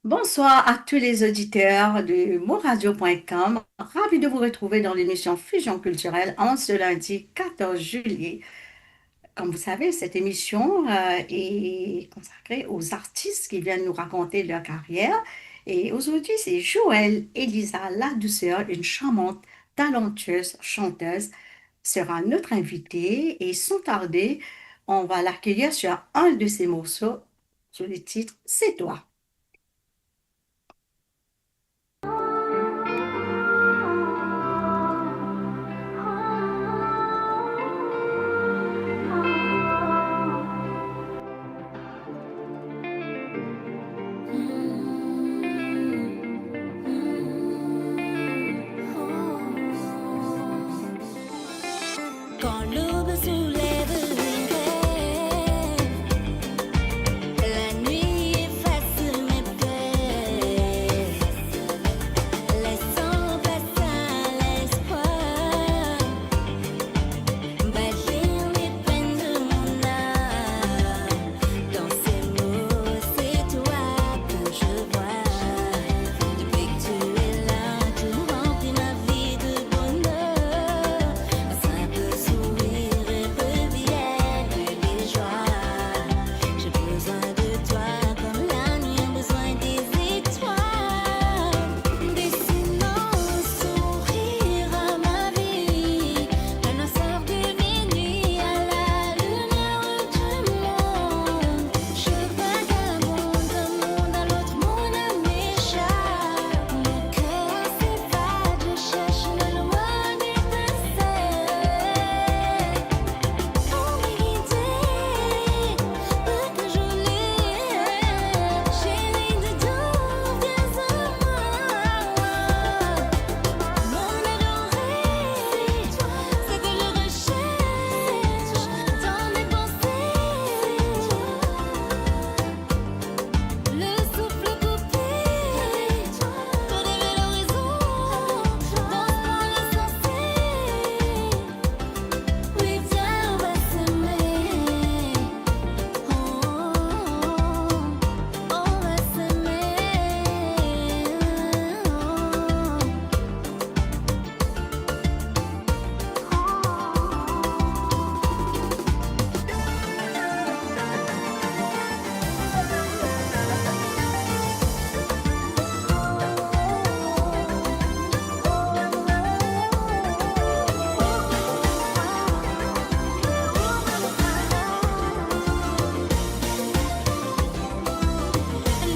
Bonsoir à tous les auditeurs de monradio.com. Ravi de vous retrouver dans l'émission Fusion culturelle en ce lundi 14 juillet. Comme vous savez, cette émission est consacrée aux artistes qui viennent nous raconter leur carrière. Et aujourd'hui, c'est Joël Elisa La Douceur, une charmante, talentueuse chanteuse, sera notre invitée. Et sans tarder, on va l'accueillir sur un de ses morceaux, sur le titre C'est toi. Quand l'aube soulève mes rêves, la nuit efface mes peurs, laissant place à l'espoir, bâtir les peines de mon âme. Dans ces mots, c'est toi que je vois. Depuis que tu es là, tu remplis ma vie de bonheur. Un simple sourire revienne les joies. J'ai besoin de toi comme la nuit a besoin des étoiles. Dessinant un sourire à ma vie, la noirceur de minuit à la lumière du monde. Je vagabonde d'un monde à l'autre, mon âme m'échappe. Mon cœur s'évade, je cherche la loi d'étincelle. Pour me guider, pour que je l'aie, chérie de tout, viens à moi. Mon adoré, c'est que je recherche dans mes pensées. Le souffle coupé, pour rêver l'horizon, dans l'insensé. Oui, viens, on va s'aimer. On va s'aimer.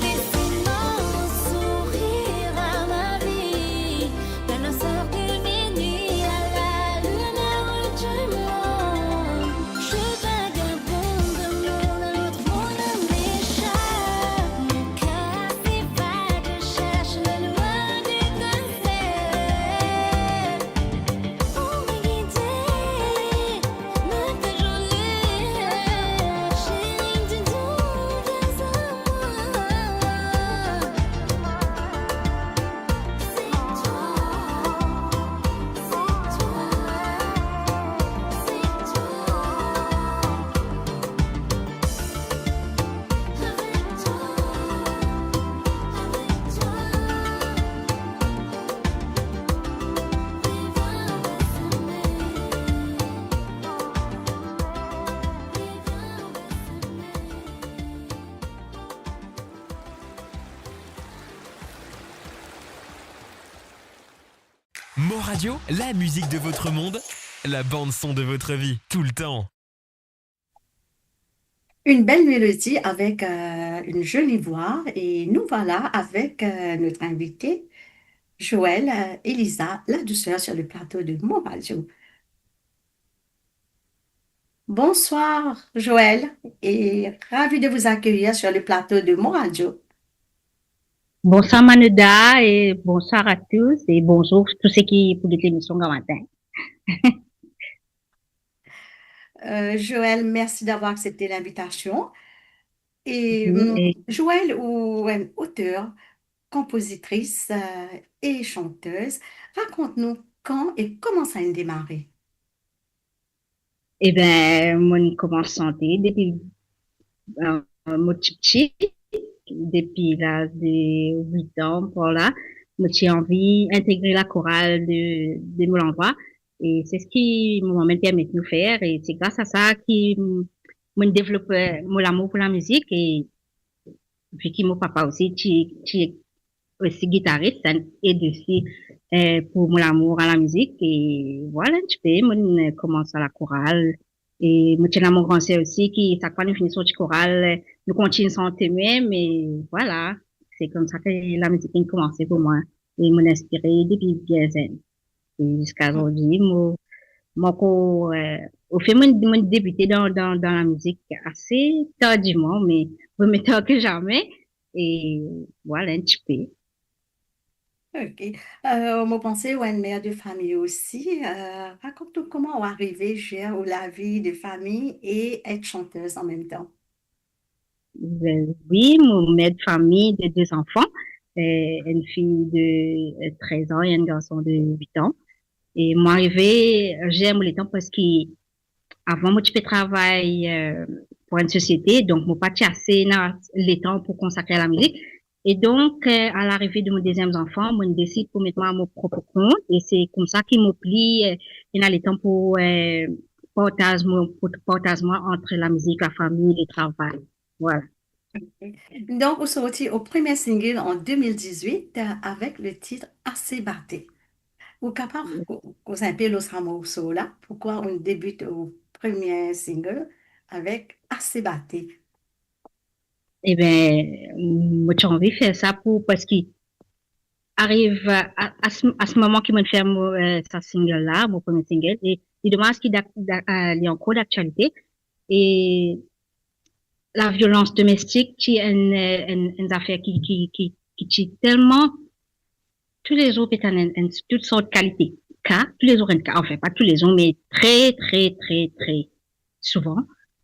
Dessinant un sourire à ma vie, la noirceur de minuit à la lumière du monde. Je vagabonde d'un monde à l'autre, mon âme m'échappe. Mon cœur s'évade, je cherche la loi d'étincelle. Pour me guider, me faire jolie, chérie du tout, viens à moi. C'est Mo Radio, la musique de votre monde, la bande son de votre vie, tout le temps. Une belle mélodie avec une jolie voix et nous voilà avec notre invité Joël Elisa La Douceur sur le plateau de Mon Radio. Bonsoir Joël et ravi de vous accueillir sur le plateau de Mon Radio. Bonsoir Manuda et bonsoir à tous et bonjour tous ceux qui écoutent l'émission ce matin. Joël, merci d'avoir accepté l'invitation. Et Et Joël, ou auteur, compositrice et chanteuse. Raconte-nous quand et comment ça a démarré. Eh ben, mon commence à chanter depuis mon petit, depuis l'âge de 8 ans, pour là. J'ai envie d'intégrer la chorale de mon endroit. Et c'est ce qui m'a permis de nous faire. Et c'est grâce à ça qui m'a développé mon amour pour la musique. Et puis qui mon papa aussi, qui est aussi guitariste, ça aide aussi pour mon amour à la musique. Et voilà, tu peux, moi, commence à la chorale. Et moi, j'ai mon grand sœur aussi, qui, chaque fois, nous finissons du chorale, nous continuons sans témoin, mais voilà, c'est comme ça que la musique a commencé pour moi. Et m'a inspiré depuis bien jeune. Et jusqu'à aujourd'hui, au fait, moi, débuté dans la musique assez tardivement, mais plus tard que jamais. Et voilà, un petit peu. OK. Mon pensée ou une mère de famille aussi. Raconte-nous comment on arrivé à la vie de famille et être chanteuse en même temps. Oui, mon mère de famille de deux enfants, une fille de 13 ans et un garçon de 8 ans. Et moi, arrivé, j'aime le temps parce que avant, moi, tu peux travailler pour une société, donc moi, pas assez le temps pour consacrer à la musique. Et donc, à l'arrivée de mon deuxième enfant, moi, je décide pour mettre moi à mon propre compte. Et c'est comme ça qu'il m'oublie, il a le temps pour partage moi entre la musique, la famille, le travail. Voilà. Donc, vous sorti au premier single en 2018 avec le titre Assez batté. Vous êtes capable vous un peu los morceau là? Pourquoi on débute au premier single avec Assez batté? Eh ben, moi, j'ai envie de faire ça parce qu'il arrive à ce moment qu'il me fait sa single là, mon premier single, et il demande ce qu'il est en cours d'actualité. Et la violence domestique, qui est une affaire qui tue tellement, tous les jours, c'est toutes sortes de qualités. Cas, tous les jours, enfin, pas tous les jours, mais très, très, très, très souvent.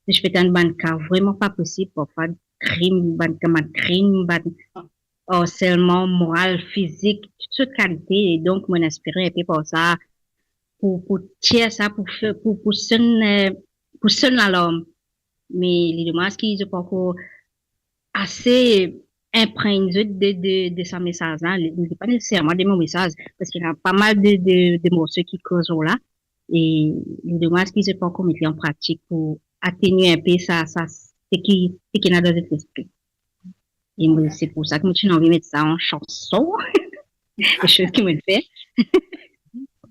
Je fais un ban cas vraiment pas possible pour faire crime, harcèlement moral, physique, toutes sortes de qualités. Et donc, mon inspiré était pour ça, pour tirer ça, pour sonner l'alarme. Mais les demandes qui sont pas encore assez imprégnées de ce message-là, ce pas nécessairement des mots messages, parce qu'il y a pas mal de morceaux qui causent là. Et les demandes qui sont pas encore mis en pratique pour atténuer un peu ce qui n'a dans notre esprit. Et c'est pour ça que moi, j'ai envie de mettre ça en chanson, les choses qui me le fait.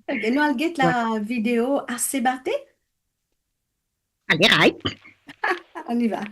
Okay, nous allons get Ouais. la vidéo Assez batté. Allez, right. On y va. La la la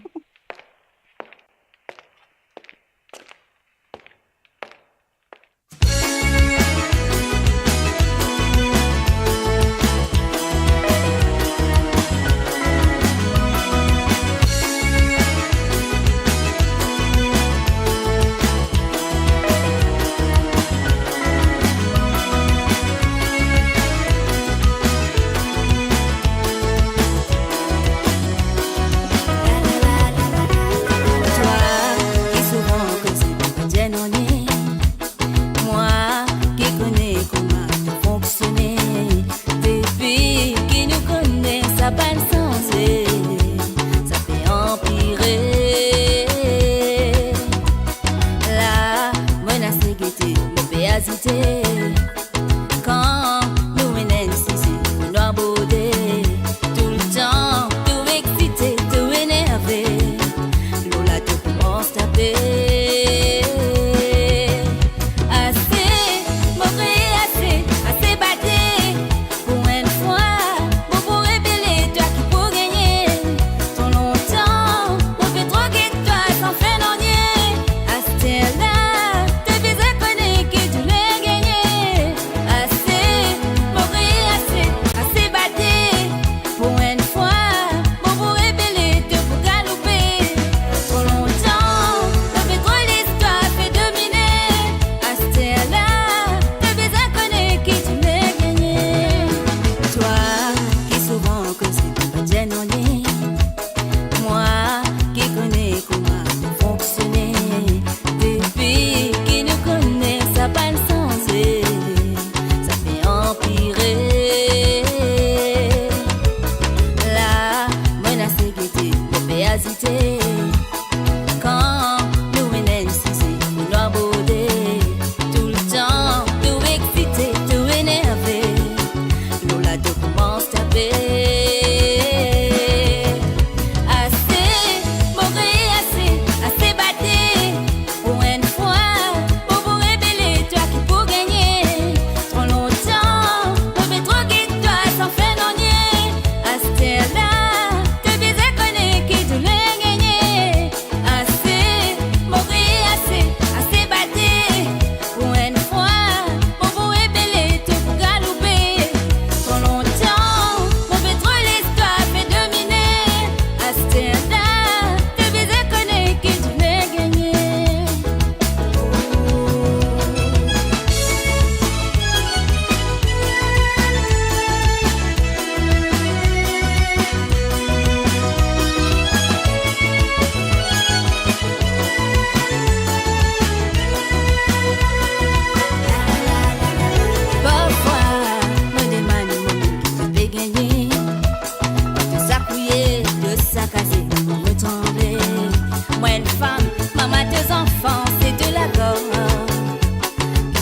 une femme, maman deux enfants, c'est de la gorge.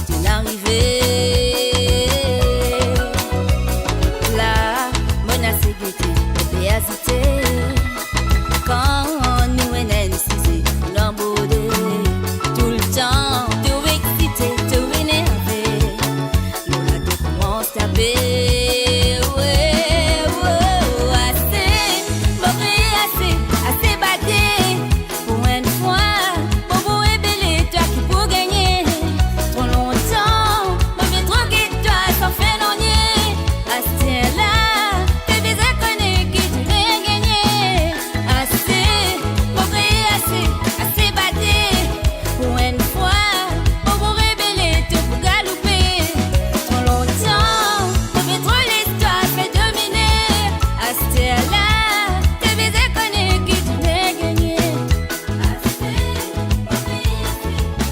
C'est une arrivée. La menace guetter, péazité. Quand nous est nécessité, l'embauder. Tout le temps, tout excité, tout énervé. Nous la deux commence à taper. Ouais, ouais, assez, mauvais, assez batté. Pour une fois, pour vous révéler, toi qui pour gagner. Trop longtemps, mauvais troquer toi sans faire non nier. Assez là, t'es visé connu qui tu l'as gagné. Assez, mauvais, assez batté. Pour une fois, pour vous révéler, tout pour galoper. Trop longtemps, mauvais trop l'histoire fait dominer. Assez là, t'es visé connu qui tu l'as gagné. Assez, mauvais,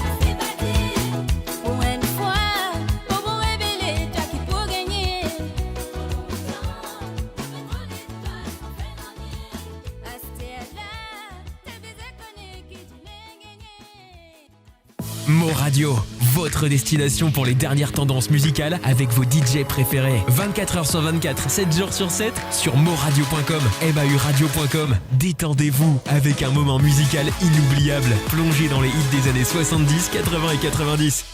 assez batté. Pour une fois, pour vous révéler, toi qui pour gagner. Trop longtemps, mauvais trop l'histoire fait dominer. Assez là, t'es visé connu qui tu l'as gagné. Mo Radio, votre destination pour les dernières tendances musicales avec vos DJ préférés. 24 heures sur 24, 7 jours sur 7 sur moradio.com, mauradio.com. Détendez-vous avec un moment musical inoubliable, plongé dans les hits des années 70, 80 et 90.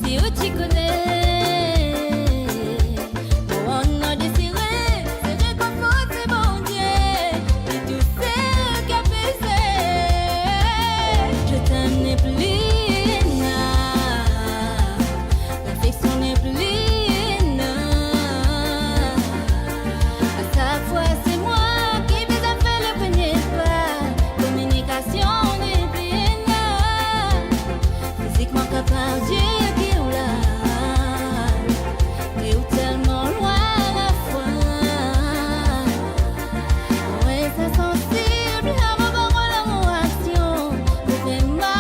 si où tu connais. On a désiré, c'est réconforter mon Dieu. Et tout ce qu'a fait, je t'aime n'est plus là. L'affection n'est plus là. À sa fois, c'est moi qui vous a fait le premier pas. Communication n'est plus là. Physiquement capable, Dieu qui est là. Mais où tellement loin à la fois. Ouais, c'est sensible à vos paroles, à vos actions. Vous faites moi.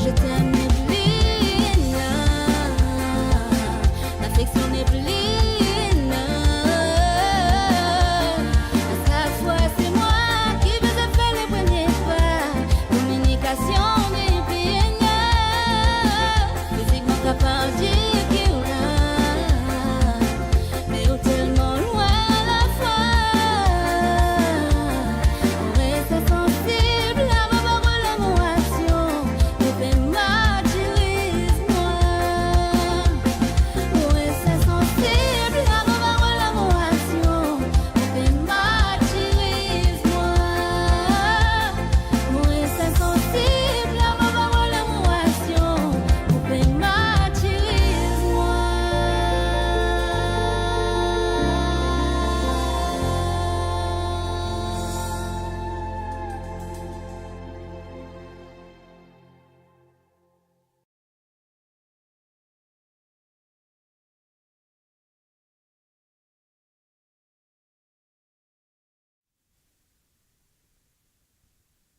Je t'aime, n'est plus là. L'affection n'est plus là. À sa fois, c'est moi qui vous ai fait le premier pas. Communication n'est plus là. Physiquement capable, Dieu qui est là. Mais où tellement loin à la fois. On reste sensible à vos paroles, à vos actions. Vous faites martyrisme-moi. On reste sensible à vos paroles, à vos actions. Vous faites martyrisme-moi. On reste sensible à vos paroles, à vos actions. Vous faites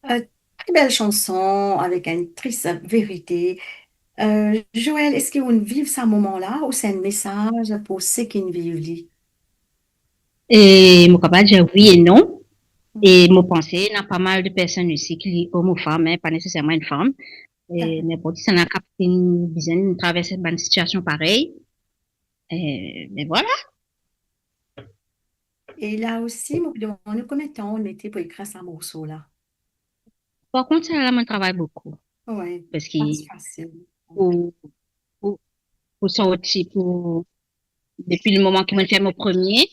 Très belle chanson avec une triste vérité. Joël, est-ce que vous vivez ce moment-là ou c'est un message pour ceux qui ne vivent pas? Et mon capable dire oui et non. Et mon pensée, il y a pas mal de personnes aussi qui sont hommes ou femmes, mais pas nécessairement une femme. Et n'importe qui, ça n'a capté une besoin de traverser une situation pareille. Mais voilà. Et là aussi, je me demande combien de temps on était pour écrire ce morceau-là. Par contre, ça, là, je travaille beaucoup. Oui, Parce que pas si facile. pour, pour, pour sortir, depuis le moment que je fais mon premier,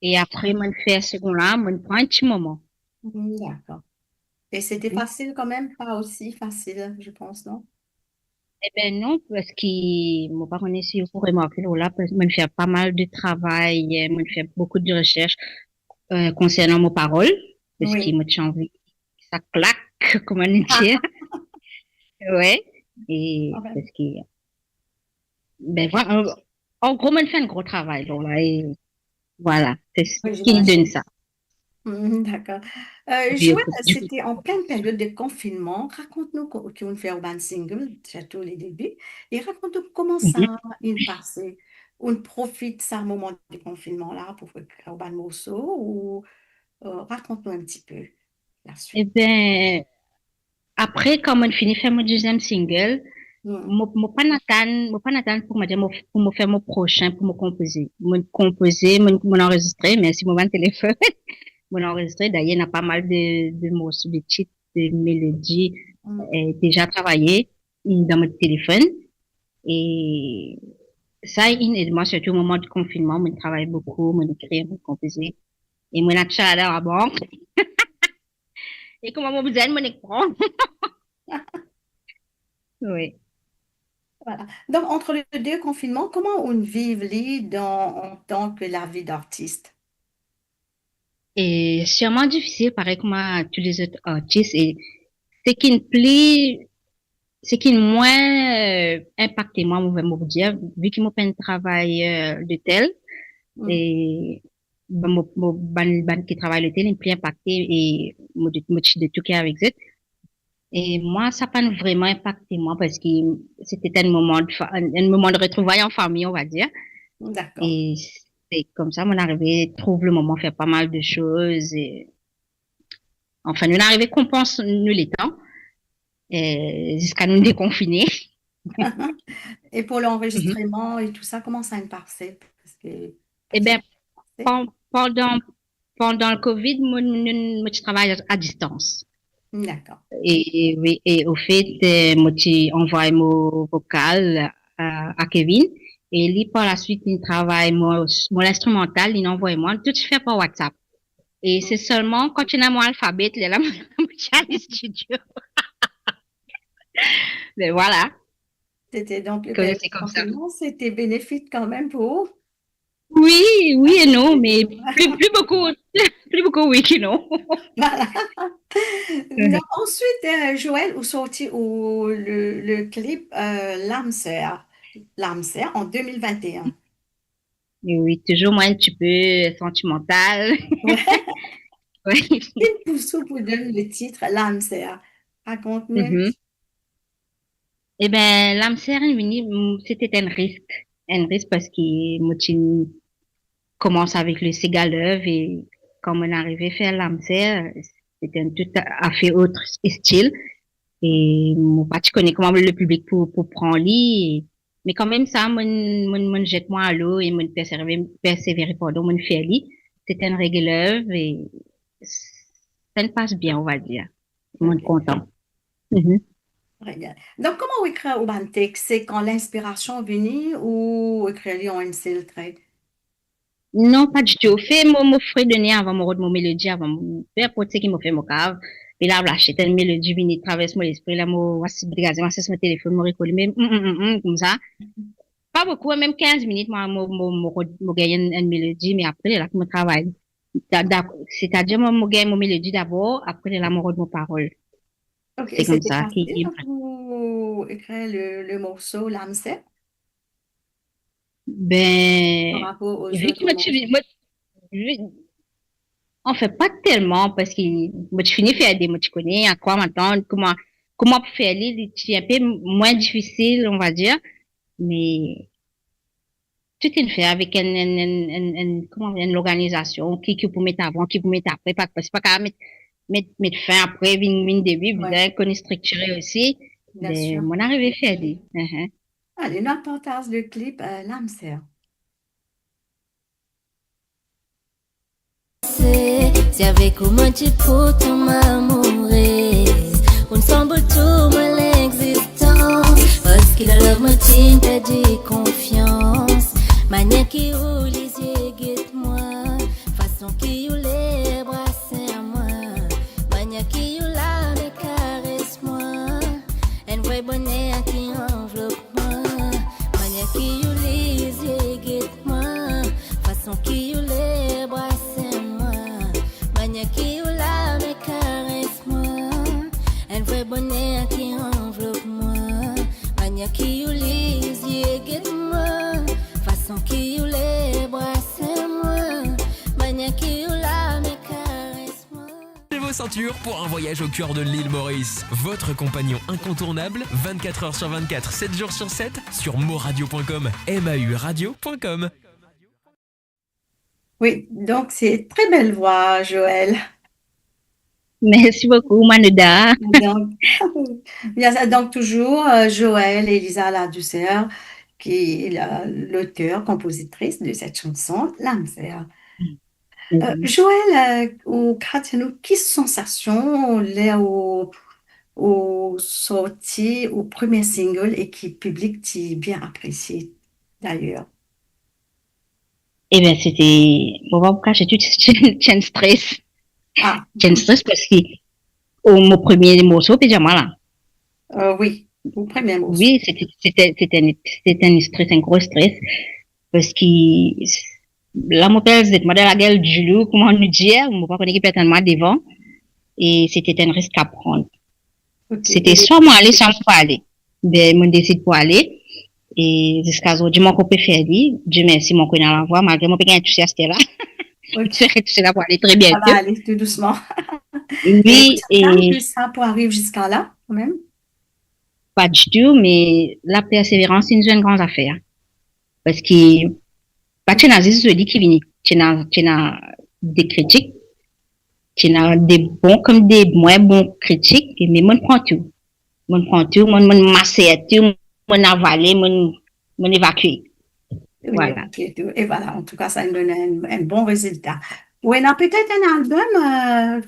et après, je fais le second là, je prends un petit moment. D'accord. Et c'était facile quand même, pas aussi facile, je pense, non? Eh ben non, parce que mon parent ici, pour remarquer, là, parce que je fais pas mal de travail, je fais beaucoup de recherches concernant mes paroles, parce que Oui. moi, j'ai envie que ça claque, comme on dit. Ouais. Et Ah ben, parce que, ben voilà, en gros, je fais un gros travail, là, et voilà, c'est ce oui, qui me donne j'imagine. ça. D'accord. Du, Joël, du, c'était en pleine période de confinement. Raconte-nous qu'on fait Urban Single, surtout les débuts, et raconte-nous comment Mhm. ça il passé. On profite de ce moment de confinement-là pour faire Urban Morceau ou raconte-nous un petit peu la Eh suite. ben, après, quand on finit faire mon deuxième single, Mm. Mon pas n'attendre pour me dire, pour me faire mon prochain, pour me composer, m'enregistrer, mais si mon téléphone, m'enregistrer, d'ailleurs, il y a pas mal de morceaux, de titres, de mélodies, Mm. déjà travaillé dans mon téléphone. Et ça, il aide moi, surtout au moment du confinement, je travaille beaucoup, je écris, je composer. Et moi, je suis à la banque. Et comment mon besoin, je prend. Oui. Voilà. Donc, entre les deux confinements, comment on vit en tant que la vie d'artiste? Et sûrement difficile, pareil comme à tous les autres artistes. Et ce qui me plaît, ce qui est moins impacté, moi, vous dire, vu que mon un travail de tel, Mm. et ban qui travaille le tel, il est plus impacté et moi, de tout cas avec ça. Et moi, ça n'a pas vraiment impacté moi parce que c'était un moment de retrouvailles en famille, on va dire. D'accord. Et c'est comme ça, mon arrivé, trouve le moment, faire pas mal de choses. Et, enfin, nous arrivé qu'on pense, nous, les temps, jusqu'à nous déconfiner. Et pour Mhm. l'enregistrement et tout ça, comment ça a passé? Parce que Eh ça bien, a passé. pendant, pendant le Covid, moi, je travaille à distance. D'accord. Et oui, et au fait, moi, tu envoies mon vocal à Kevin. Et lui, par la suite, il travaille mon instrumental, il envoie moi. Tout se fait par WhatsApp. Et c'est seulement quand tu as mon alphabet, là, je suis allée au studio. Mais voilà, C'était donc, que ben, c'est comme ça. forcément, c'était bénéfique quand même pour vous. Oui, Ah, oui et non, c'est mais bien. plus beaucoup, plus beaucoup oui que non. Voilà. Donc, ensuite, Joël, vous sorti le clip L'âme sœur. L'âme sœur en 2021. Mais oui, toujours moins un petit peu sentimental. Ouais. Oui. Une poussou pour donner le titre L'âme sœur. Raconte-nous un Mhm. petit. Eh ben, l'âme sœur, c'était un risque parce que moi, tu commence avec le cigare et quand on est arrivé à faire l'âme sœur, c'était un tout à fait autre style. Et mon pas, tu connais comment le public pour prendre lit. Mais quand même, ça, mon jette moi à l'eau et mon persévérer, pardon, mon fait lit. C'était un régleur et ça ne passe bien, on va dire. Mon Ok, content. Mhm. très bien. Donc, comment vous écrire au Bantek? C'est quand l'inspiration vient ou écrire en une seule trait? Non, pas du tout. Fait mon frère de nez avant mon mélodie, avant mon père pour qui m'a fait mon cave. Et là, là, j'étais une mélodie, vini traverse mon esprit, là, moi, voici, brigaser, moi, c'est mon téléphone, moi, recoller, même, comme ça. Pas beaucoup, même 15 minutes, moi, moi, gagner une mélodie, mais après, là, que mon travail. C'est-à-dire, moi, gagne mon mélodie d'abord, après, là, mon parole. Ok, et C'est comme c'était ça facile pour écrire le morceau L'âme sœur par ben, rapport aux vu que autres morceaux. on fait pas tellement parce que moi, je finis faire des mots, tu connais, à quoi m'attendre, comment faire les, c'est un peu moins difficile, on va dire, mais tout est fait avec comment, une organisation, qui pour mettre avant, qui pour mettre après, c'est pas qu'à mettre fin après, vin début, vous Oui, avez qu'on est structuré aussi, bien ben, sûr. mon arrivé faire des, Allez, notre partage de clip L'âme sœur. Se avec uma tipo toma mourir On semble tout mal l'existence Parce qu'il a leur matin perdu confiance Manière qui roule les yeux guette-moi Façon qui ou les bras à moi Manière qui ou la me caresse-moi Un vrai bonheur qui enveloppe moi Manière qui ou les yeux guette-moi Façon qui ou les bras à moi Manière qui ou la me caresse-moi Un vrai bonheur qui enveloppe moi Manière qui ou les yeux guette-moi Façon qui ou les bras à moi Manière qui ou la me caresse-moi Chez vos ceintures pour un voyage au cœur de l'île Maurice. Votre compagnon incontournable, 24 heures sur 24, 7 jours sur 7, sur moradio.com, mauradio.com. Oui, donc c'est très belle voix, Joël. Merci beaucoup, Manuda. Donc, donc toujours Joël Elisa Ladouceur, qui est l'auteur, compositrice de cette chanson, L'âme sœur. Joël, ou Kratiano, quelle sensation là au sorti, au premier single et qui public t'y bien apprécié d'ailleurs? Eh bien, c'était, bon, on va vous cacher tout, j'ai un stress. Ah, J'ai un stress parce que, mon premier morceau, déjà, voilà. oui, au premier morceau. Oui, c'était un stress, un gros stress. Parce que, là, mon père, c'était modèle la gueule du loup, comment nous dire, on ne pas connaître tellement devant. Et c'était un risque à prendre. Ok. C'était soit moi aller, soit moi pas aller. Ben, mon décide pour aller. Et jusqu'à aujourd'hui, mon copain fait dit, Dieu merci, mon connaît à la voix, malgré mon pékin enthousiaste là. Ok, Je serai là pour aller très ça va bientôt. aller tout doucement. Et vous Oui, avez et que ça pour arriver jusqu'à là, quand même? pas du tout, mais la persévérance, c'est une grande affaire. Parce que, pas tu n'as juste dit qui vient. Tu n'as des critiques, tu n'as des bons comme des moins bons critiques, mais moi, prend tout. Moi, prend tout, moi, masser tout, moi, avaler, moi, évacuer. Oui, Voilà. ok, et voilà, en tout cas, ça nous donne un bon résultat. Oui, on a peut-être un album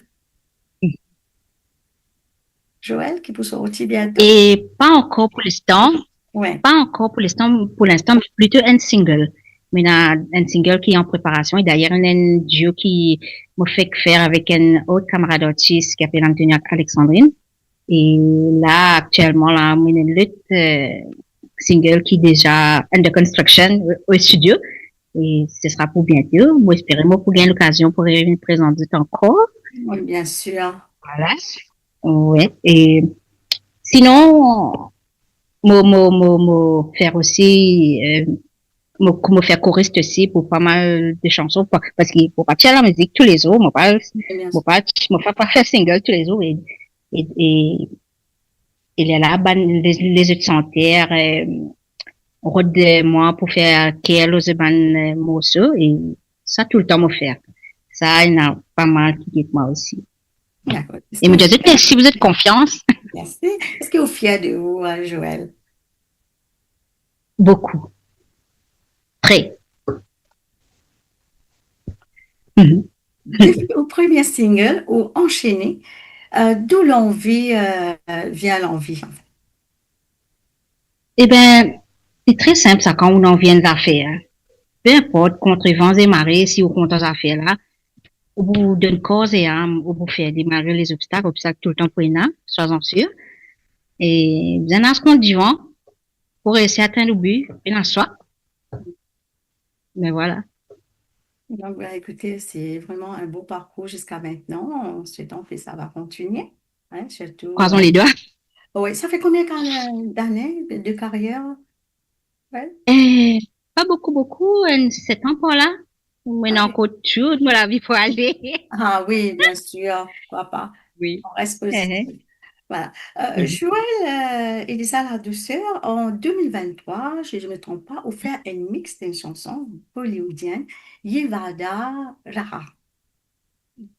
Joël, qui pour sortir bientôt? Et pas encore pour l'instant, Ouais. pas encore pour l'instant, mais plutôt un single. Mais il y a un single qui est en préparation et d'ailleurs, il y a un duo qui me fait faire avec un autre camarade artiste qui s'appelle Antonia Alexandrine. Et là, actuellement, là, il y a une lutte, single qui est déjà under construction au studio. Et ce sera pour bientôt. Moi, espérons pour gagner l'occasion pour me présenter encore. Oui, bien sûr. Voilà. Ouais. Et sinon, faire aussi, me faire choriste aussi pour pas mal de chansons, parce qu'il faut pas faire la musique tous les jours, me pas faire single tous les jours et il y a là, les autres chantiers, route de moi pour faire quelques morceaux et ça tout le temps me faire. Ça, il y en a pas mal qui dit moi aussi. D'accord. Et me dites, si vous êtes confiance. Merci. Est-ce que vous êtes fier de vous, Joël? Beaucoup. Très. Mm-hmm. Au premier single, ou enchaîné, d'où l'envie vient l'envie, en fait? Eh ben, c'est très simple, ça, quand on en vient d'affaires. Peu importe, contre vents et marées, si on compte aux affaires là, au bout d'une cause et âme, au bout de faire démarrer les obstacles tout le temps pour une sois-en sûr. Et, bien, à ce qu'on dit, pour essayer d'atteindre le but, il en soit. Mais voilà. Donc, écoutez, c'est vraiment un beau parcours jusqu'à maintenant. Ensuite, que ça va continuer. Hein, surtout. Croisons les doigts. Oui, ça fait combien d'années de carrière? Ouais. Pas beaucoup, 7 ans par là. Maintenant, encore tout, moi, la vie pour aller. Ah oui, bien sûr, pourquoi pas. Oui. On reste positif. Voilà. Joël, Elisa La Douceur, en 2023, si je ne me trompe pas, a fait un mix d'une chanson bollywoodienne, Yevada Raha.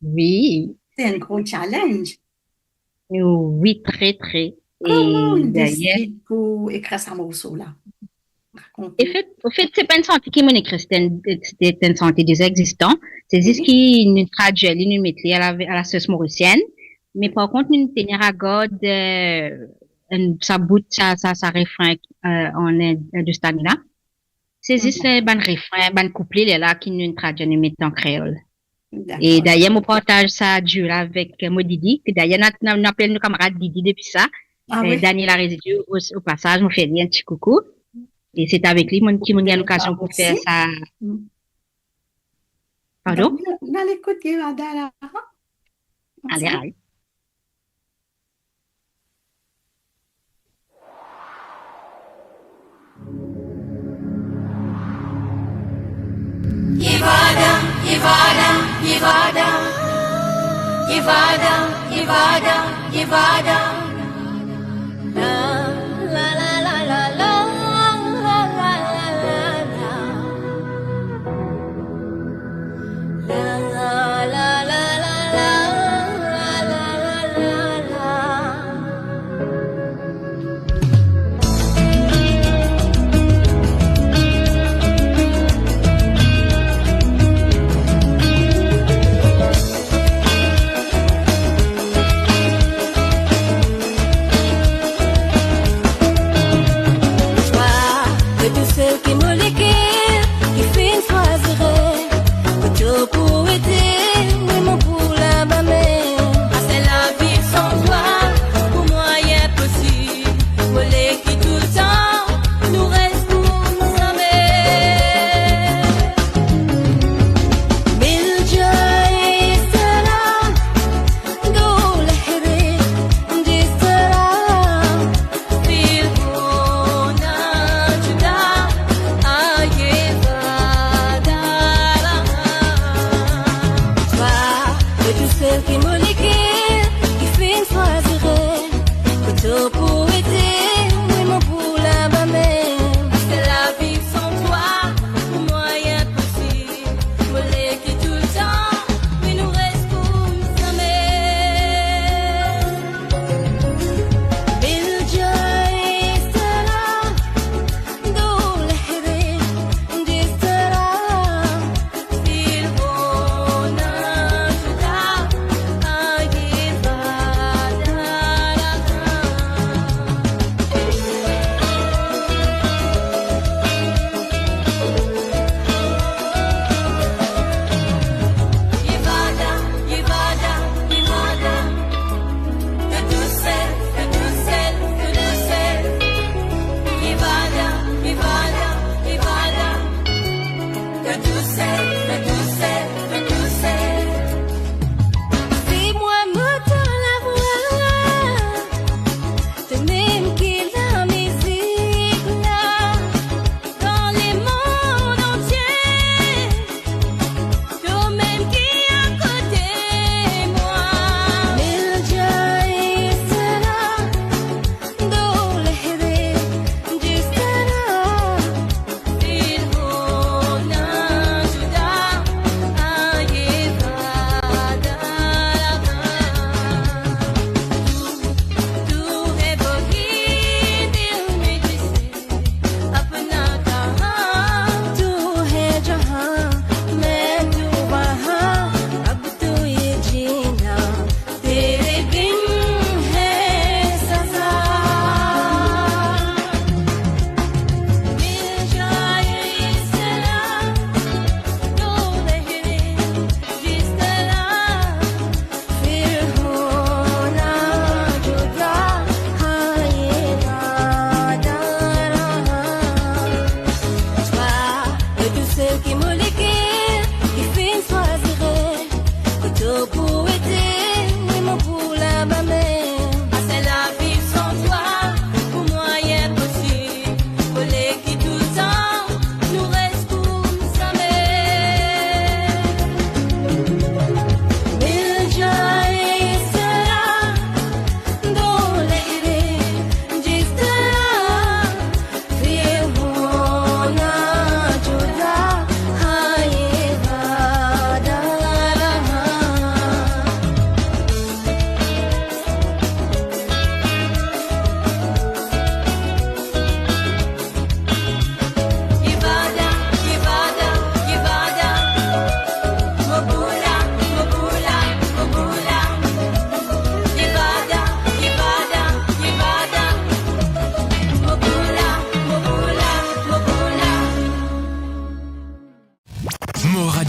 Oui. C'est un gros challenge. Oui, très, très. Comment on décide pour écrire ce morceau-là? Au fait, c'est pas une santé qui m'en écrit, c'était une santé déjà existante. C'est juste qu'il nous traduit, il nous met à la sauce mauricienne. Mais par contre, nous tenir à garde, ça bout, ça refrain, en Hindustani là. C'est juste un refrain, un couplet là, qui nous traduit, nous met en créole. Et d'ailleurs, mon partage ça Dieu là avec mon Didi, que d'ailleurs, nous appelons nos camarades Didi depuis ça. Daniel a résidé au passage, on fait un petit coucou. Et c'est avec lui qui m'a eu l'occasion pour faire ça. Pardon? On a l'écouter, Adala. Allez, allez. Yevada, Yevada, Yevada, Yevada, Yevada, Yevada. La la la la la la la la la la la la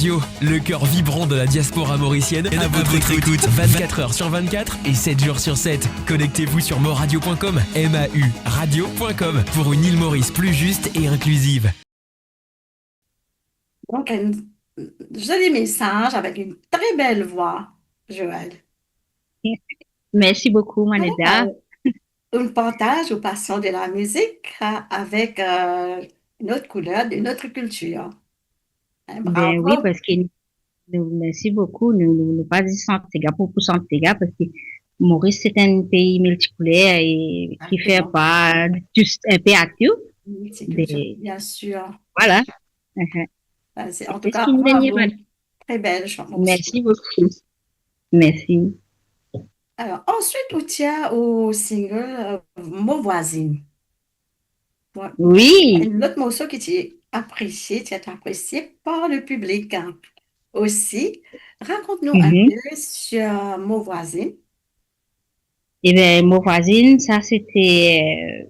Radio, le cœur vibrant de la diaspora mauricienne, à votre écoute 24 heures sur 24 et 7 jours sur 7. Connectez-vous sur moradio.com, MAU radio.com pour une île Maurice plus juste et inclusive. Donc, un joli message avec une très belle voix, Joël. Merci beaucoup, Alors, Maneda. on partage aux passions de la musique avec une autre couleur, une autre culture. Hein, Ben oui, bravo. parce que merci beaucoup. Nous pas dit Santéga pour Santéga parce que Maurice, c'est un pays multiculturel et qui fait Exactement. pas juste un peu à tout. Multiculturel, Mais bien sûr. voilà. Mhm. En tout Qu'est-ce cas, qui nous donne bravo. Très belle chanson. Merci beaucoup. Merci. Alors, ensuite, on tient au single Mon voisine. Ouais. Oui. Un autre morceau qui t'est apprécié, tu as apprécié par le public hein. Aussi. Raconte-nous un Mhm. peu sur Mon voisine. Eh bien, mon voisine, ça c'était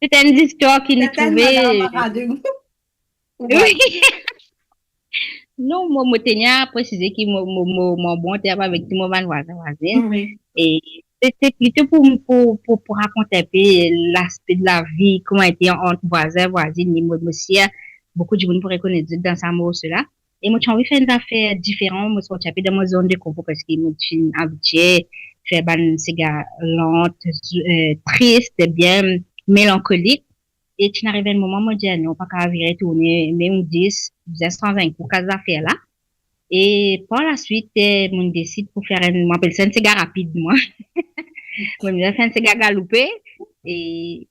c'était une histoire qui nous C'était Madame trouvait. Radou. Oui. Ouais. Non, moi, je précisé que mon bon terme avec tout mon voisin. Oui. Et c'était plutôt pour raconter un peu l'aspect de la vie, comment était entre voisins, voisines, et moi, monsieur, beaucoup de gens pourraient connaître dans sa mot cela. Et moi, j'ai envie de faire des affaires différentes, moi, je suis dans ma zone de confort parce que moi, je suis habituée, faire ban cigare lente, triste, bien mélancolique. Et tu n'arrives à un moment, moi, je dis, ah non, pas qu'à virer tourner, mais on dit, vous êtes 120 pour ces affaires-là. Et par la suite, on décide pour faire un, on appelle ça un cigare rapide, moi. On a fait un cigare galopé. Et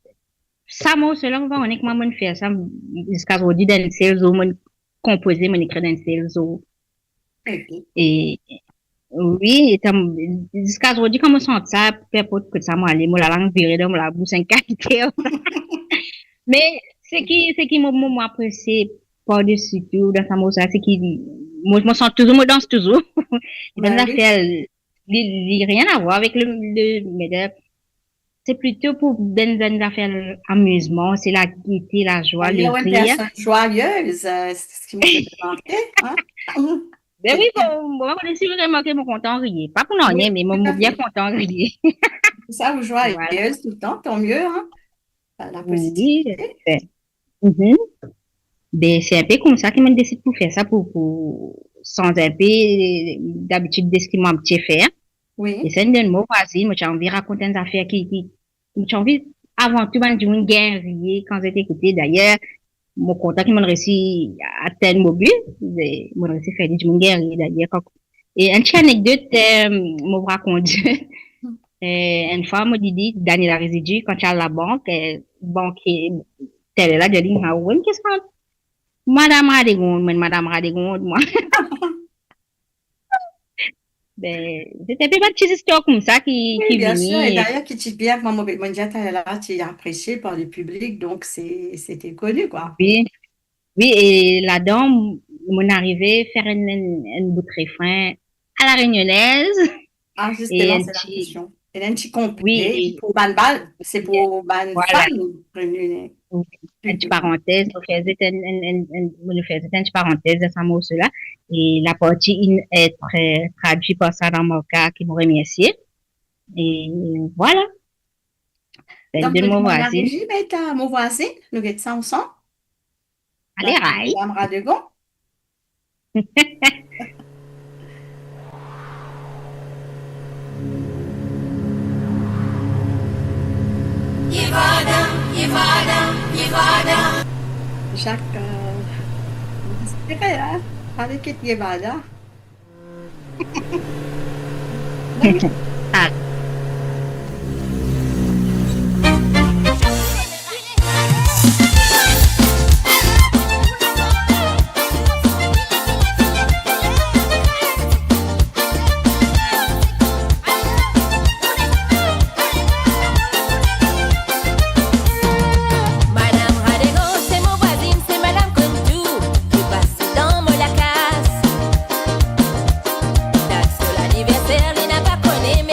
ça, moi, cela, on va uniquement faire ça jusqu'à ce que dans le sales, on composer, on écrit dans le sales. Ok. Et oui, jusqu'à ce que comme on sent ça, peu importe que ça, moi, aller, moi, la langue virée dans la bouche, un qualité. Mais ce qui m'a apprécié par-dessus tout dans sa moussa, c'est qu'il moi je me sens toujours, moi danse toujours. Et dans Ben oui. l'affaire, rien à voir avec mais c'est plutôt pour dans l'affaire amusement, c'est la gaieté, la joie, Il y le a une rire. personne joyeuse, c'est ce qui m'a fait remarquer. Hein? Ben C'est oui, bien. moi, je suis vraiment content de rire. Pas pour rien, Oui, mais tout moi, à bien fait. content de rire. Ça, vous Voilà. joyeuse tout le temps, tant mieux. Hein? La Oui, positivité. mhm. Ben, c'est un peu comme ça qu'ils m'ont décidé pour faire ça, sans un peu d'habitude de ce qu'ils m'ont petit faire. Et Oui. c'est un mot voisin, moi, j'ai envie de raconter une affaire j'ai envie, avant tout, ben, d'une guerre, quand j'ai écouté, d'ailleurs, mon contact, ils m'ont réussi à atteindre mon but, ils m'ont réussi à faire d'une guerre, d'ailleurs. Et une petite anecdote, m'ont raconté, une fois, moi, dit, Daniela Résidu, quand tu es à la banque, telle est là, je dis, ah ouais, qu'est-ce que Madame Radegonde, moi. Ben, c'était pas une petite histoire comme ça Oui, qui bien sûr. Et venait. d'ailleurs, qui dit bien, moi, mon Dieu, là, tu es apprécié par le public, donc c'était connu, quoi. Oui, oui, et là-dedans, mon arrivé à faire un bout de refrain à la réunionnaise, Ah, et justement, un c'est la petit, question. Et un petit complet oui, pour ban bal, c'est et, pour ban voilà, fan, réunion une petite public. parenthèse, on faisait une petite parenthèse de ça, mot cela, et la partie est traduite par ça dans mon cas, qui me remercier. Et voilà, c'est Donc, de je mon demande la voisine. régie, ben, t'as mon voisin, nous guettons ça ensemble, Allez, rail. Madame Radegon. Jacques, c'est vrai, hein, avec Yevada. Ah, Madame Radego, c'est mon voisine, c'est Madame Contou, qui passe dans mon la casse. Date sur l'anniversaire, il n'a pas connu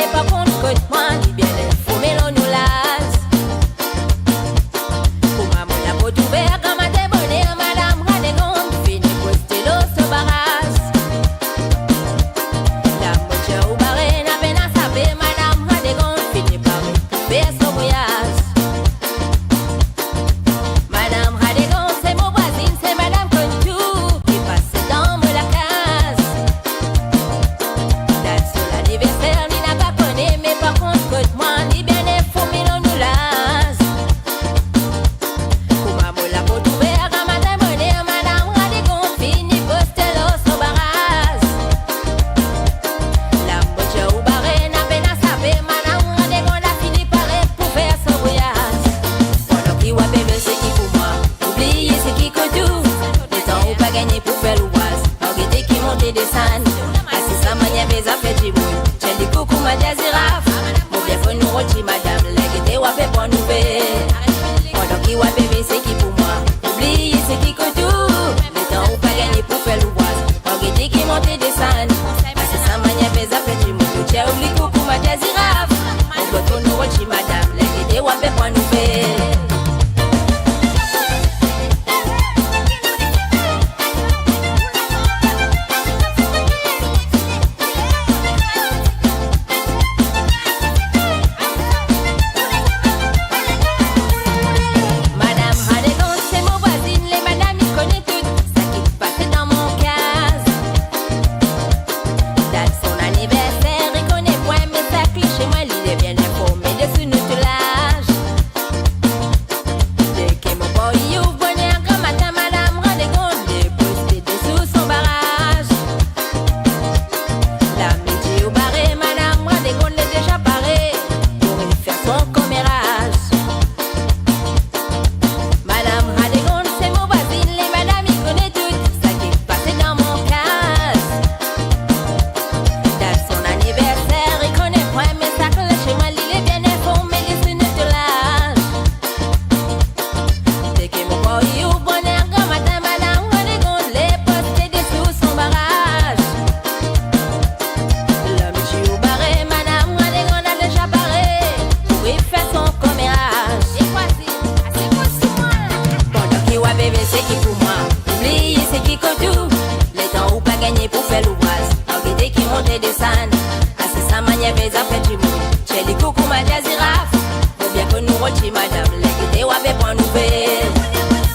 watchi madame, les gars, ouais, pour nouvelle.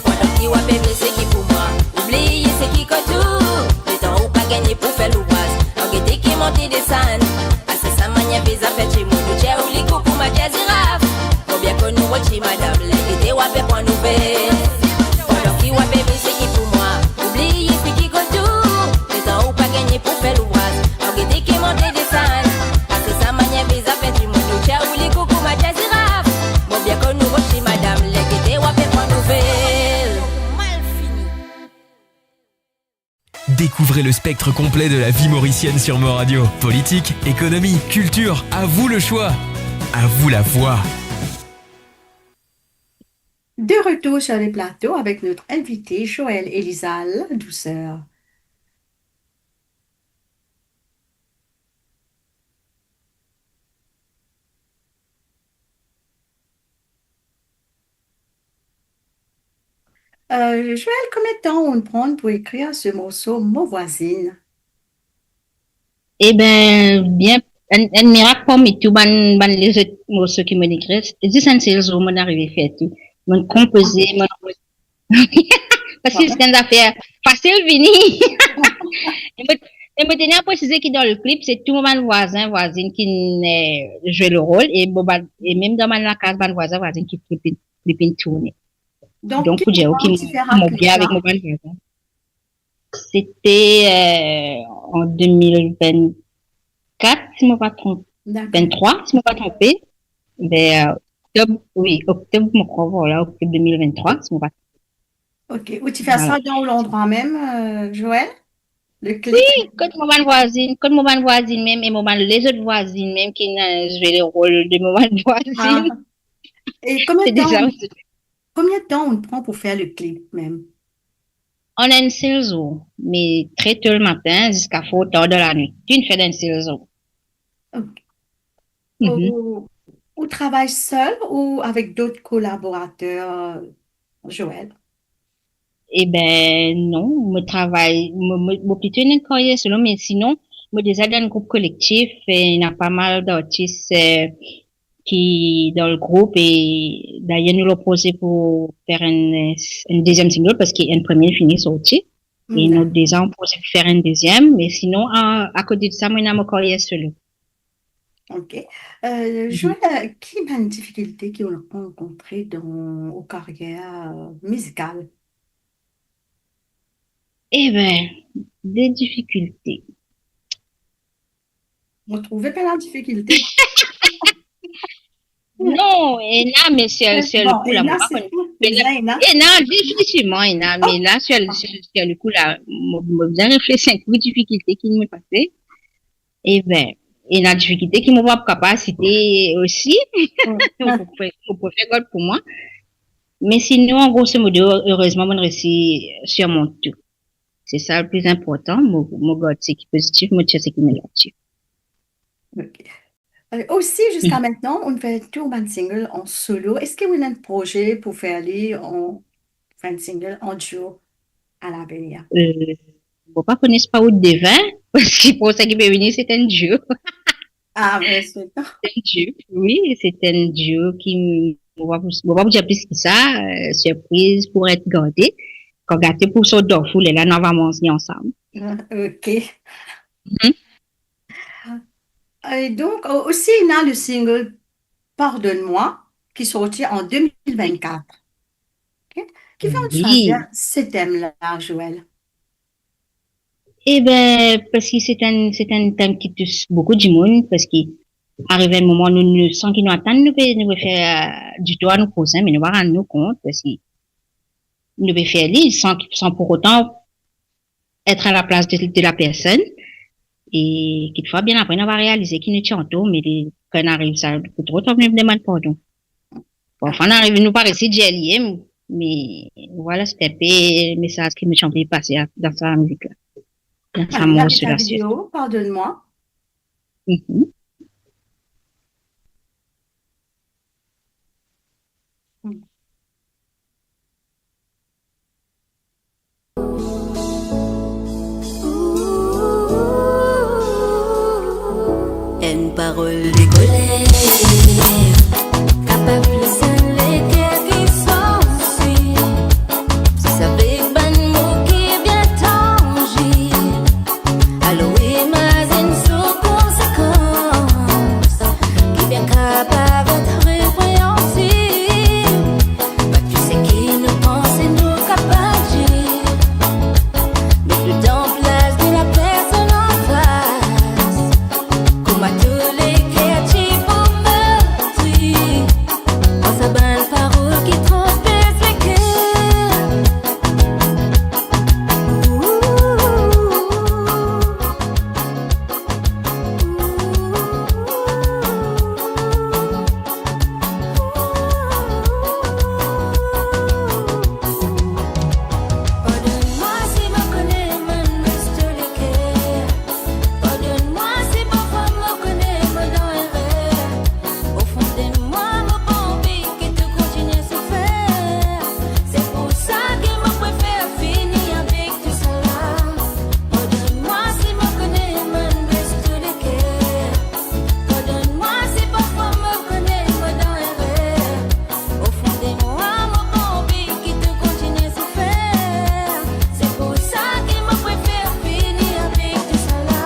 Pendant qu'il ouais, bébé, c'est qui pour moi. Oubliez, c'est qui que tout. Le temps ou pas gagner pour faire l'ouvrage. En gueté qui monte des scènes. C'est sa manière bizarre, fait chez moi. Nous tient ou les coups pour ma gazirafe. Faut bien que nous watchi madame, les gars, ouais, pour nouvelle. Pendant qu'il ouais, bébé, c'est qui pour moi. Oubliez, c'est qui que tout. Le temps ou pas gagner pour faire l'ouvrage. En gueté qui monte des scènes. C'est sa manière bizarre, fait chez moi. Nous tient ou les coups pour ma gazirafe. Faut bien que nous watchi madame, les gars, ouais, pour nouvelle. Mal fini. Découvrez le spectre complet de la vie mauricienne sur Mo Radio. Politique, économie, culture, à vous le choix. À vous la voix. De retour sur les plateaux avec notre invité Joël Elisa Douceur. Joël, combien de temps on prend pour écrire ce morceau Mot voisine? Eh ben, bien, un miracle comme tout, les autres morceaux qui m'ont écrit, essentiel, mon arrivé fait tout. Mon composé, mon, parce que c'est une affaire facile, vini. Et me tenir à préciser que dans le clip, c'est tout mon voisin qui joue le rôle, et même dans ma case, mon voisin qui clip tourner. Donc, pour dire, qui m'ont bien avec mon voisin. C'était en 2024, si je ne me pas tromper. 23, si je ne me pas tromper. Octobre, je crois, voilà, octobre 2023, si je ne me pas tromper. Ok. Ou tu fais ça dans l'endroit même, Joël? Le clip? Oui, quand mon voisine même, et les autres voisines même qui jouent le rôle de mon voisine. Et combien de temps on prend pour faire le clip même? On a une saison, mais très tôt le matin jusqu'à fort tard de la nuit. Tu ne fais une saison. Ok. Ou travaille seul ou avec d'autres collaborateurs, Joël? Eh ben, non, je travaille, plutôt une carrière seul, mais sinon, je déjà dans un groupe collectif et il y a pas mal d'artistes qui dans le groupe et d'ailleurs nous l'ont posé pour faire un deuxième single parce qu'il y a un premier fini sorti et nous déjà on posé pour faire un deuxième, mais sinon à côté de ça moi j'ai mon carrière seul. Ok. Joël, qui a une difficulté qu'on a rencontré dans vos carrières musicales? Eh ben, des difficultés. Vous trouvez pas la difficulté? Non, Ena, mais c'est le coup là. Ena, définitivement, Ena, mais là, c'est le coup là. Je bien réfléchir à une difficulté qui m'est passée. Eh ben, et la difficulté qui m'a pas capacité aussi. On peut faire God pour moi. Mais sinon, en grosso modo, heureusement, on réussit sur mon tout. C'est ça le plus important. Mon God, c'est qui est positif, mon Dieu, c'est qui est négatif. Ok. Aussi, jusqu'à maintenant, on fait tout un single en solo. Est-ce que vous avez un projet pour faire un single en duo à l'avenir? Faut pas connaître pas où des vins, parce que pour ça qui peut venir, c'est un duo. Ah, mais c'est ça. C'est un duo. Oui, c'est un duo qui, on va vous dire plus que ça, surprise pour être gardé. Quand gâté pour son dorfoul, et là, nous allons manger ensemble. Ok. Et donc, aussi, il y a le single Pardonne-moi, qui est sorti en 2024. Okay? Qui fait choisir ce thème-là, Joël? Eh ben, parce que c'est un thème qui touche beaucoup de monde, parce qu'arrive un moment, nous sentons qu'ils nous attendent, nous pouvons faire du tout à nos cousins, mais nous allons rendre nous compte, parce que nous pouvons faire l'île sans pour autant être à la place de la personne. Et quelquefois, bien après, on va réaliser qu'il nous tient tout, mais quand on arrive, ça peut trop, on me demande pardon. Enfin, on arrive, nous paraît si lié, mais voilà, c'était un peu le message qui me semblait passer dans sa musique-là. Dans sa morceau là. Vidéo, Pardonne-moi. Une parole de colère, capable de paraître répréhensible, pas tu sais qui nous pense et nous capable d'agir. Mets-le en place de la personne en face, comme à tous les créatifs en meurtri. Dans sa belle parole qui transperce les cœurs. Pardonne-moi si me connais, me reste les cœurs. Pardonne-moi si parfois me connais, me dans erreur. Au fond de moi, me pas envie que tu continues à souffrir. C'est pour ça que me préfère finir avec tout cela. Pardonne-moi si me connais, me reste les cœurs. Pardonne-moi si parfois me connais, me dans erreur. Au fond de moi, me pas envie que tu continues à souffrir. C'est pour ça que me préfère finir avec tout cela.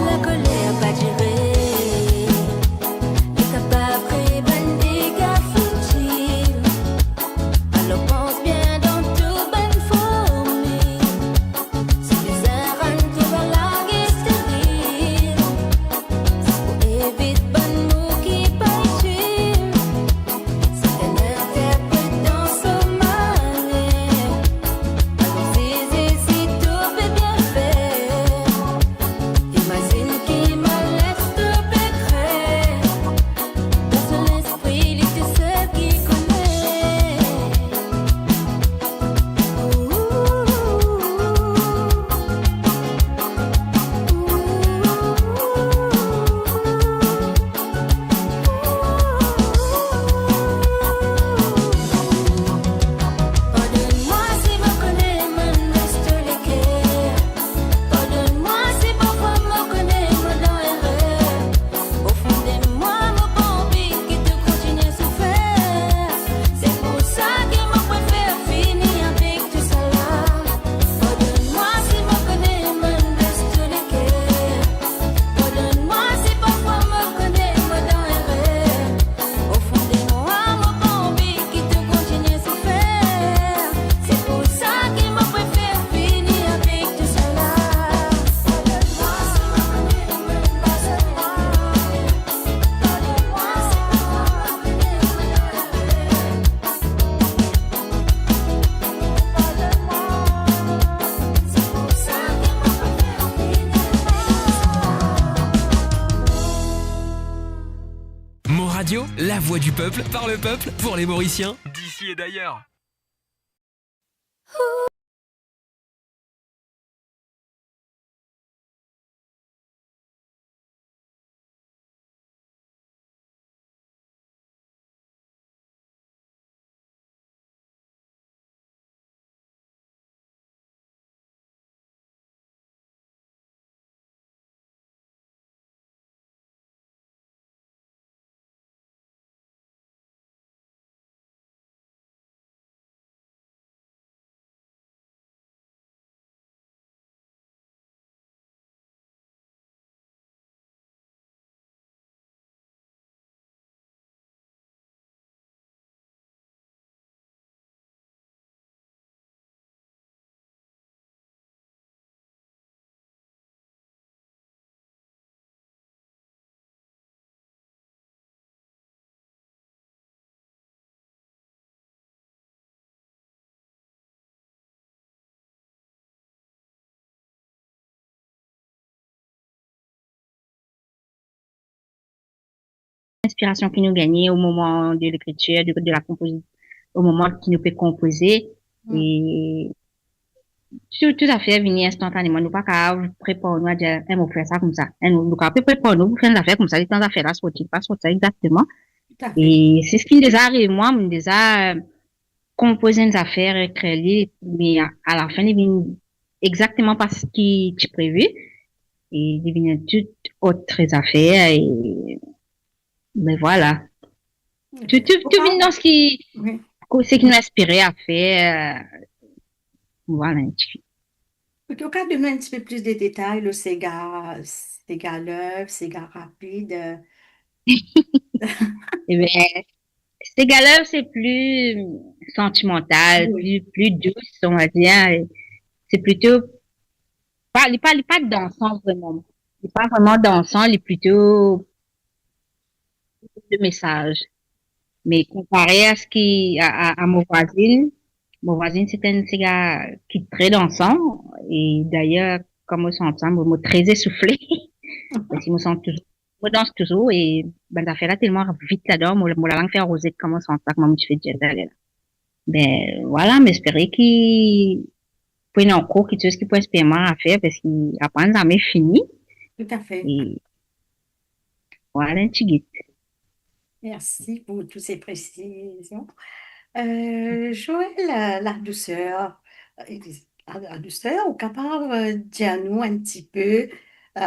La colère pas durée, les capables et bandits futiles. Alors pense bien dans tout bonne fourmi. Si les errants te va larguer stérile, c'est pour éviter bonne mot qui pas utile. C'est un interprète dans son manière. Allons-y, si tout est bien fait. Imagine qui me laisse te pétrer. Dans son esprit, il était seul qui connaît. Pardonne-moi si me connais, me reste les cœurs. Pardonne-moi si parfois me connais, me dans erreur. Au fond de moi, me pas envie que tu continues à souffrir. C'est pour ça que me préfère finir avec tout cela. Pardonne-moi si me connais, me reste les cœurs. Pardonne-moi si parfois me connais, me dans erreur. Au fond de moi, me pas envie que tu continues à souffrir. C'est pour ça que me préfère finir avec tout cela. Pardonne-moi si me connais, me reste les cœurs. Pardonne-moi si parfois me connais, me dans erreur. C'est pour ça que me préfère finir. Mon Radio, la voix du peuple, par le peuple, pour les Mauriciens, d'ici et d'ailleurs. Inspiration qui nous gagnait au moment de l'écriture, de la composition, au moment qui nous peut composer. Et tout à fait venir instantanément. Nous pas qu'à préparer, nous à dire, on faire ça comme ça. Nous pas préparer nous pour faire des affaires comme ça, les temps d'affaires là, sortir, pas sortir exactement. Tout à fait. Et c'est ce qui nous arrive, moi, je déjà composé des affaires, écrire, mais à la fin, il vient exactement pas ce qui est prévu. Et il vient toutes autres affaires et Mais voilà. Ok. Tu vis dans Oui. ce qui m'inspirait à faire, voilà. Ok, au cas de donner un petit peu plus de détails, le cigare l'œuf, cigare rapide. Eh bien, ces gars c'est plus sentimental, Oui, plus douce, on va dire. C'est plutôt, il est pas dansant vraiment. Il n'est pas vraiment dansant, il est plutôt de message. Mais comparé à à mon voisine, c'est un cigare qui est très dansant. Et d'ailleurs, comme on s'entend, me très essoufflé. Parce qu'il me sent toujours, je danse toujours et, ben, ça fait là tellement vite là-dedans, la langue fait rosette, comment on s'entend, comment tu fais déjà là. Ben, voilà, mais j'espérais qu'il peut y encore quelque chose qui peut expérimenter à faire parce qu'après, ça m'est fini. tout à fait. Et voilà, un petit guide. Merci pour toutes ces précisions. Joël, la douceur, la douceur, ou capable de dire-nous un petit peu,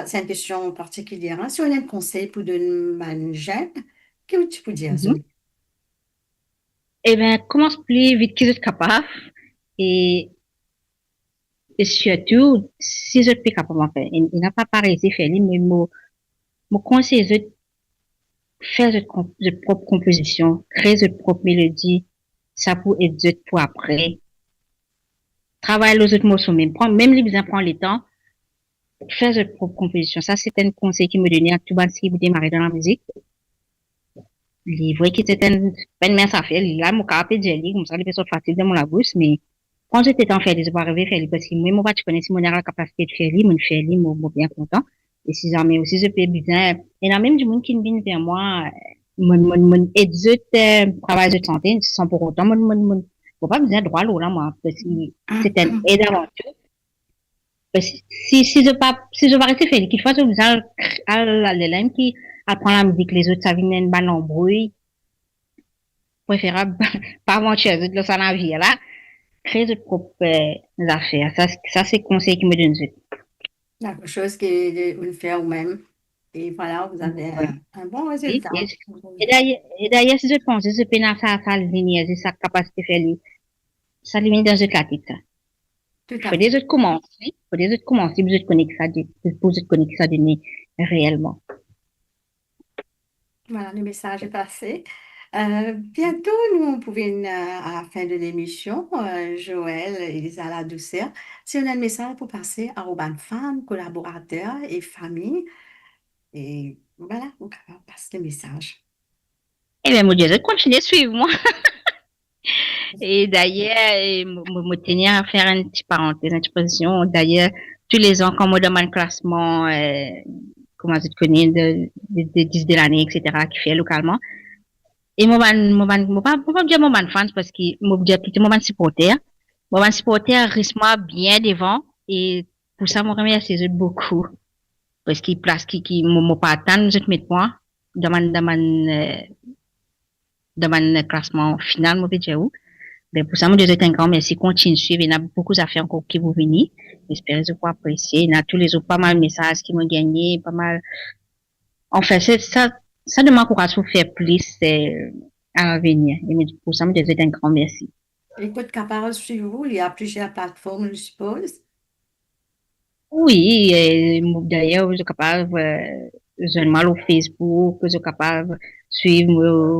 c'est une question particulière, hein, si on a un conseil pour de ma jeune, qu'est-ce que tu peux dire, Mhm. Zoé? Eh ben, commence plus vite que je suis capable. Et, et surtout, si je suis capable de faire, il n'a pas pareil, c'est fait, mais mon conseil, de faire de propre composition, créer de propre mélodie, ça pour être pour après. Travailler les autres morceaux, même les besoins prendre le temps, faire de propre composition. Ça, c'est un conseil qui me donnait à tout bas qui vous démarrer dans la musique. Il voit que c'était une mince affaire. Là, mon carapé de jelly, comme ça, les personnes faciles dans la bouche, mais quand j'étais en faire, je pas arriver à faire, parce que moi, tu connais, si mon a la capacité de faire, moi, bien content. Et si jamais aussi, je peux bien, il y en a même du monde qui vient vers moi, mon aide, travail de santé, sans pour autant, faut pas besoin de droit, là, moi, parce que c'est un aide avant tout. Parce que si je vais rester faire, qu'il fasse besoin à l'élève qui apprend la musique, les autres, ça vient une balle en bruit, préférable, pas aventure, de ça dans la vie, là, créer de propres affaires. Ça c'est conseil qui me donne. La chose que vous faire vous-même. Et voilà, vous avez Ouais. un bon Et, résultat. et, et d'ailleurs, si je pense, je peux dans sa ligne, sa capacité de faire, ça limite dans une classique, ça. Tout Faut à des fait. autres commencer, faut des autres commencer, vous êtes connecté ça, vous êtes connecté ça donner réellement. Voilà, le message est passé. Bientôt, nous, on pouvait, à la fin de l'émission, Joël et Lisa La Douceur, si on a un message pour passer à Robin fans, collaborateurs et famille. Et voilà, on passe le message. Eh bien, mon Dieu, je continue à suivre, moi. Et d'ailleurs, me tenir à faire une petite parenthèse, une petite position. D'ailleurs, tous les ans, quand on demande un classement, comment je connais, de 10 de l'année, etc., qui fait localement. Et moi, pas dire mon man fans parce que, moi, dire plutôt mon man supporter. Mon man supporter risque moi bien devant. Et pour ça, moi, remercie eux beaucoup. Parce qu'ils place, m'ont pas atteint, je te mets moi, dans mon classement final, moi, dire où. Ben, pour ça, moi, je vous un grand merci. Continuez de suivre. Il y a beaucoup d'affaires encore qui vont venir. J'espère que vous apprécier. Il y a tous les autres, pas mal de messages qui m'ont gagné, pas mal. Enfin, ça de m'encourage pour faire plus, à venir. Et pour ça, je vous un grand merci. Écoute, capable sur vous, il y a plusieurs plateformes, je suppose. Oui, d'ailleurs, je suis capable, seulement au Facebook, je suis capable de suivre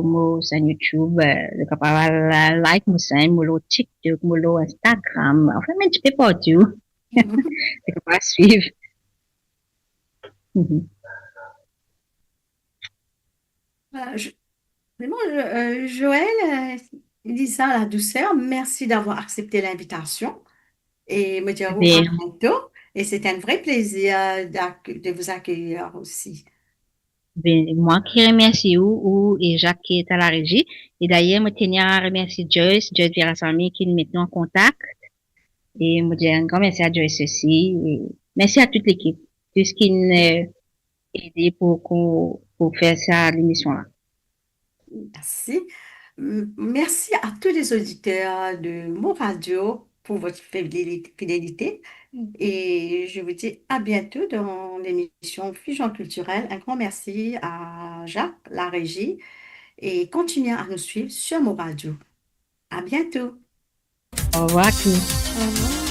mon chaîne YouTube, je suis capable de like mon chaîne, mon TikTok, mon Instagram, enfin, un petit peu partout. Je suis capable de suivre. Mhm. Voilà, vraiment, Joël, Lisa La Douceur, merci d'avoir accepté l'invitation. Et me dire à Ben, bientôt. Et c'est un vrai plaisir de vous accueillir aussi. moi qui remercie ou et Jacques qui est à la régie. Et d'ailleurs, je tenais à remercier Joyce Virasamy qui nous met en contact. Et je dis un grand merci à Joyce aussi. Et merci à toute l'équipe, tout ce qui nous a aidé pour faire ça, l'émission-là. Merci. Merci à tous les auditeurs de Mon Radio. pour votre fidélité. Et je vous dis à bientôt dans l'émission Fusion culturelle. Un grand merci à Jacques, la régie, et continuez à nous suivre sur Mo Radio. À bientôt. Au revoir à tous. Au revoir.